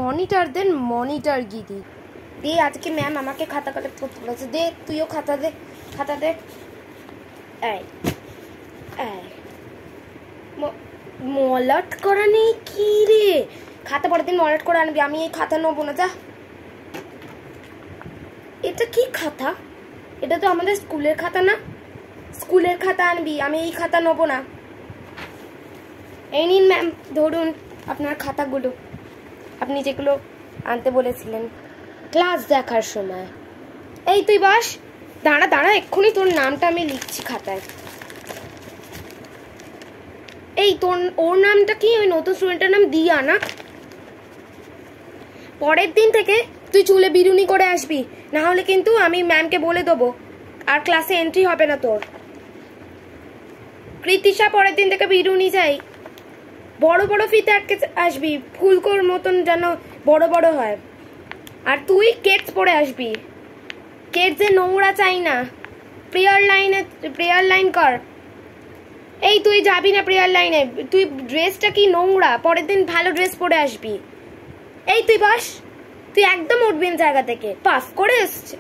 Monitor দেন, monitor গিরি দে। আজকে ma'am আমাকে খাতা কালেক্ট করতে বলেছে। দে, তুইও খাতা দে, খাতা দে। মলাট করা নেই কি রে? খাতা পরের দিন মলাট করে আনবি, আমি এই খাতা নেবো না। যা। এটা কি খাতা? এটা তো আমাদের স্কুলের খাতা না। স্কুলের খাতা আনবি, আমি এই খাতা নেবো না। এই নিন ম্যাম, ধরুন আপনার খাতাগুলো, আপনি যেগুলো আনতে বলেছিলেন ক্লাস দেখার সময়। এই তুই বস। দাঁড়া দাঁড়া, এক্ষুনি তোর নামটা আমি লিখছি খাতায়। এই তোর, ওর নামটা কি? ওই নতুন স্টুডেন্টের নাম দিয়া না? পরের দিন থেকে তুই চুলে বিরুনি করে আসবি, না হলে কিন্তু আমি ম্যামকে বলে দেবো, আর ক্লাসে এন্ট্রি হবে না তোর। কৃতিশা, পরের দিন থেকে বিরুনি চাই। বড় বড় ফিতে আটকে আসবি, ফুলকোর মতন যেন বড় বড় হয়। আর তুই কেটস পরে আসবি। কেটসে নোংরা চাই না। প্রেয়ার লাইন কর। এই তুই যাবি না প্রেয়ার লাইনে, তুই ড্রেসটা কি নোংরা, পরের দিন ভালো ড্রেস পরে আসবি। এই তুই বস, তুই একদম উঠবি না জায়গা থেকে, পাস করে এসছে।